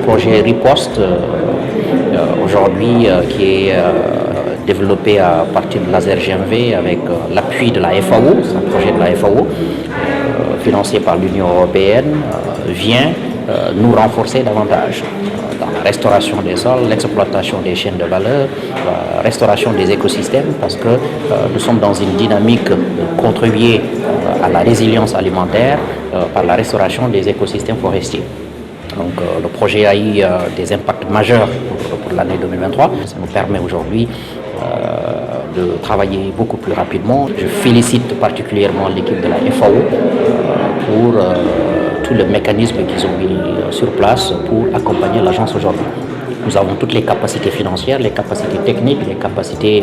projet Riposte, aujourd'hui qui est développé à partir de laser GMV avec l'appui de la FAO, c'est un projet de la FAO, financé par l'Union européenne, vient nous renforcer davantage dans la restauration des sols, l'exploitation des chaînes de valeur, la restauration des écosystèmes, parce que nous sommes dans une dynamique de contribuer à la résilience alimentaire par la restauration des écosystèmes forestiers. Donc le projet a eu des impacts majeurs pour l'année 2023. Ça nous permet aujourd'hui de travailler beaucoup plus rapidement. Je félicite particulièrement l'équipe de la FAO pour tout le mécanisme qu'ils ont mis sur place pour accompagner l'agence aujourd'hui. Nous avons toutes les capacités financières, les capacités techniques, les capacités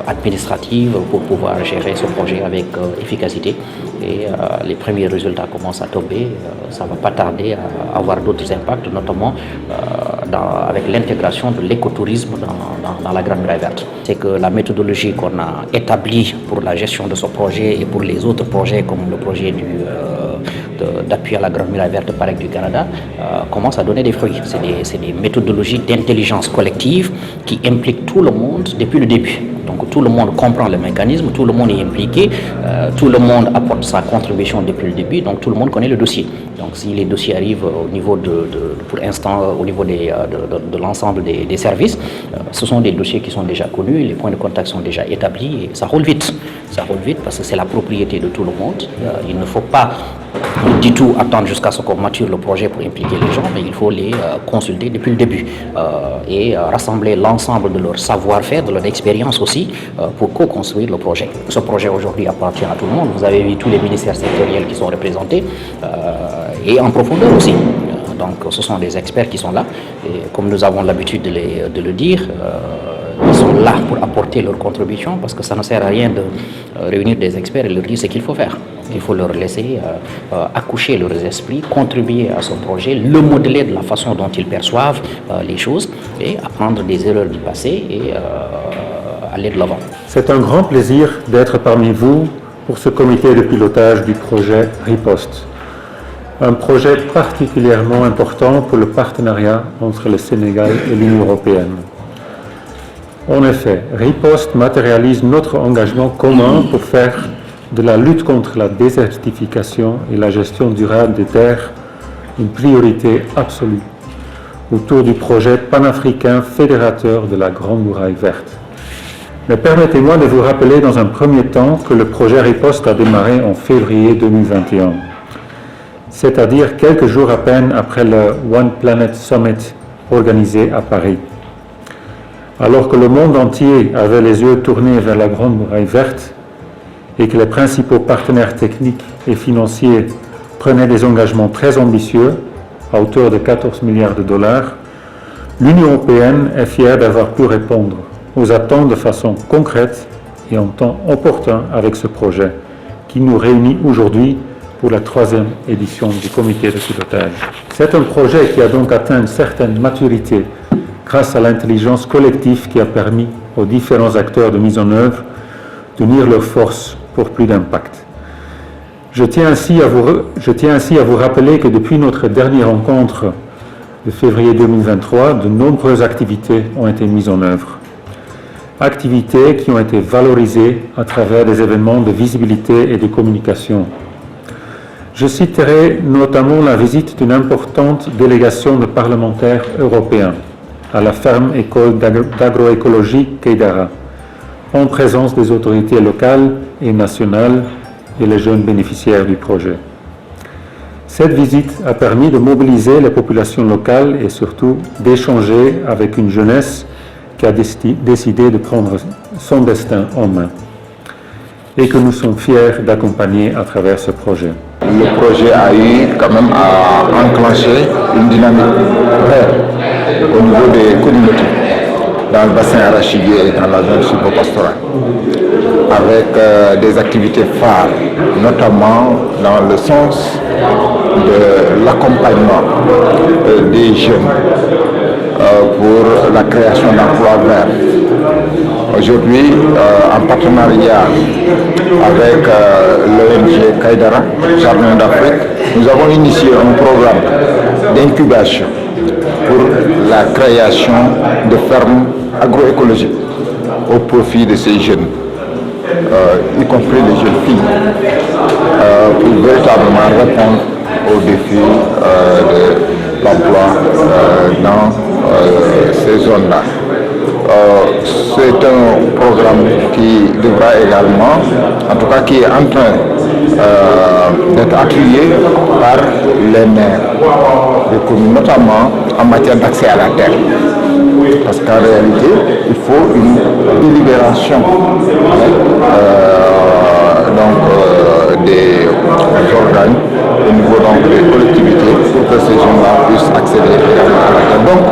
administratives pour pouvoir gérer ce projet avec efficacité. Et les premiers résultats commencent à tomber. Ça ne va pas tarder à avoir d'autres impacts, notamment avec l'intégration de l'écotourisme dans la Grande Muraille Verte. C'est que la méthodologie qu'on a établie pour la gestion de ce projet et pour les autres projets comme le projet d'appui à la Grande Muraille Verte Parec du Canada commence à donner des fruits. C'est des méthodologies d'intelligence collective qui impliquent tout le monde depuis le début. Donc tout le monde comprend le mécanisme, tout le monde est impliqué, tout le monde apporte sa contribution depuis le début, donc tout le monde connaît le dossier. Donc si les dossiers arrivent au niveau pour l'instant, au niveau de l'ensemble des services, ce sont des dossiers qui sont déjà connus, les points de contact sont déjà établis et ça roule vite. Ça roule vite parce que c'est la propriété de tout le monde. Il ne faut pas du tout attendre jusqu'à ce qu'on mature le projet pour impliquer les gens, mais il faut les consulter depuis le début et rassembler l'ensemble de leur savoir-faire, de leur expérience aussi pour co-construire le projet. Ce projet aujourd'hui appartient à tout le monde. Vous avez vu tous les ministères sectoriels qui sont représentés et en profondeur aussi. Donc ce sont des experts qui sont là et comme nous avons l'habitude de le dire, ils sont là pour apporter leur contribution parce que ça ne sert à rien de réunir des experts et leur dire ce qu'il faut faire. Il faut leur laisser accoucher leurs esprits, contribuer à ce projet, le modeler de la façon dont ils perçoivent les choses et apprendre des erreurs du passé et aller de l'avant. C'est un grand plaisir d'être parmi vous pour ce comité de pilotage du projet Riposte. Un projet particulièrement important pour le partenariat entre le Sénégal et l'Union européenne. En effet, Riposte matérialise notre engagement commun pour faire de la lutte contre la désertification et la gestion durable des terres une priorité absolue autour du projet panafricain fédérateur de la Grande Muraille Verte. Mais permettez-moi de vous rappeler dans un premier temps que le projet Riposte a démarré en février 2021, c'est-à-dire quelques jours à peine après le One Planet Summit organisé à Paris. Alors que le monde entier avait les yeux tournés vers la Grande Muraille Verte et que les principaux partenaires techniques et financiers prenaient des engagements très ambitieux, à hauteur de 14 milliards de dollars, l'Union européenne est fière d'avoir pu répondre aux attentes de façon concrète et en temps opportun avec ce projet qui nous réunit aujourd'hui pour la 3e édition du comité de pilotage. C'est un projet qui a donc atteint une certaine maturité grâce à l'intelligence collective qui a permis aux différents acteurs de mise en œuvre d'unir leurs forces pour plus d'impact. Je tiens ainsi à vous rappeler que depuis notre dernière rencontre de février 2023, de nombreuses activités ont été mises en œuvre. Activités qui ont été valorisées à travers des événements de visibilité et de communication. Je citerai notamment la visite d'une importante délégation de parlementaires européens à la ferme école d'agroécologie Keidara, en présence des autorités locales et nationales et les jeunes bénéficiaires du projet. Cette visite a permis de mobiliser les populations locales et surtout d'échanger avec une jeunesse qui a décidé de prendre son destin en main et que nous sommes fiers d'accompagner à travers ce projet. Le projet a eu quand même à enclencher une dynamique au niveau des communautés, dans le bassin arachidier et dans la zone sylvopastorale, avec des activités phares, notamment dans le sens de l'accompagnement des jeunes pour la création d'emplois verts, Aujourd'hui, en partenariat avec l'ONG Kaidara, Jardin d'Afrique, nous avons initié un programme d'incubation pour la création de fermes agroécologiques au profit de ces jeunes, y compris les jeunes filles, pour véritablement répondre aux défis de l'emploi dans ces zones-là. C'est un programme qui devra également, en tout cas qui est en train d'être appuyé par les maires des communes, notamment en matière d'accès à la terre. Parce qu'en réalité, il faut une délibération des organes au niveau des collectivités pour que ces gens-là puissent accéder également à la terre. Donc,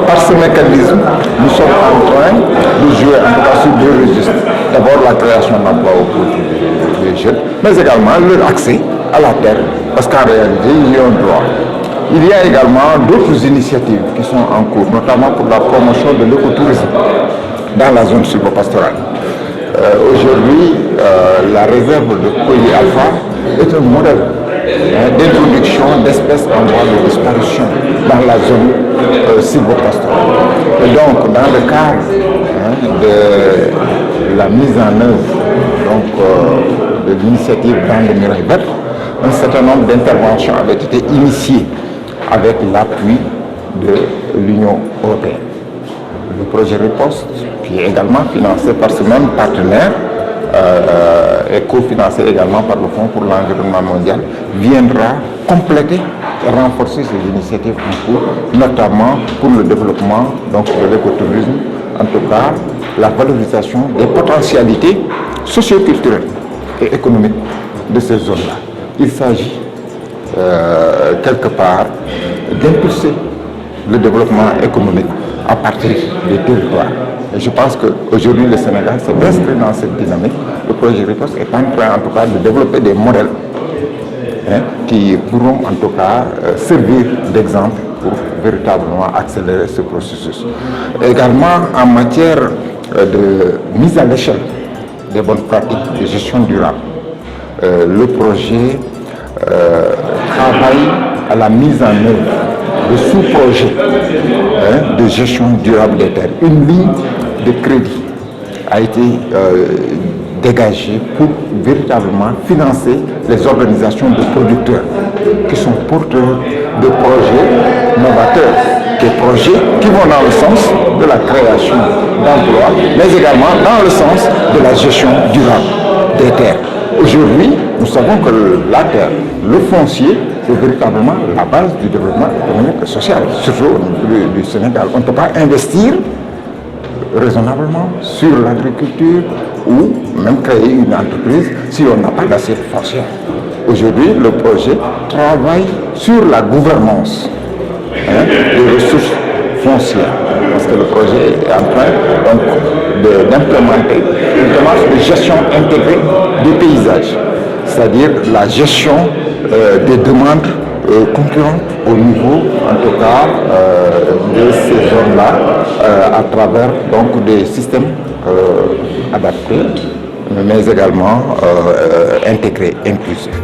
par ce mécanisme, nous sommes en train de jouer en tout cas sur deux registres. D'abord la création d'emplois au profit des jeunes, mais également leur accès à la terre, parce qu'en réalité, il y a un droit. Il y a également d'autres initiatives qui sont en cours, notamment pour la promotion de l'écotourisme dans la zone silvopastorale. Aujourd'hui, la réserve de Koyi Alpha est un modèle d'introduction d'espèces en voie de disparition dans la zone silvopastorale. Et donc, dans le cadre de la mise en œuvre de l'initiative dans le Mirail Vert, un certain nombre d'interventions avaient été initiées avec l'appui de l'Union européenne. Le projet Riposte, qui est également financé par ce même partenaire, et cofinancé également par le Fonds pour l'environnement mondial, viendra compléter et renforcer ces initiatives en cours, notamment pour le développement de l'écotourisme, en tout cas la valorisation des potentialités socio-culturelles et économiques de ces zones-là. Il s'agit quelque part d'impulser le développement économique à partir des territoires. Et je pense qu'aujourd'hui le Sénégal s'est inscrit dans cette dynamique. Le projet Riposte est en train en tout cas de développer des modèles qui pourront en tout cas servir d'exemple pour véritablement accélérer ce processus. Également en matière de mise à l'échelle des bonnes pratiques de gestion durable, le projet travaille à la mise en œuvre de sous-projets de gestion durable des terres. Une ligne de crédit a été dégagée pour véritablement financer les organisations de producteurs qui sont porteurs de projets novateurs, des projets qui vont dans le sens de la création d'emplois, mais également dans le sens de la gestion durable des terres. Aujourd'hui, nous savons que la terre, le foncier, c'est véritablement la base du développement économique et social, surtout au niveau du Sénégal. On ne peut pas investir raisonnablement sur l'agriculture ou même créer une entreprise si on n'a pas d'assiette foncière. Aujourd'hui, le projet travaille sur la gouvernance des ressources foncières, parce que le projet est en train d'implémenter une démarche de gestion intégrée des paysages, c'est-à-dire la gestion des demandes concurrentes au niveau, en tout cas, de ces zones-là, à travers des systèmes adaptés, mais également intégrés, inclusifs.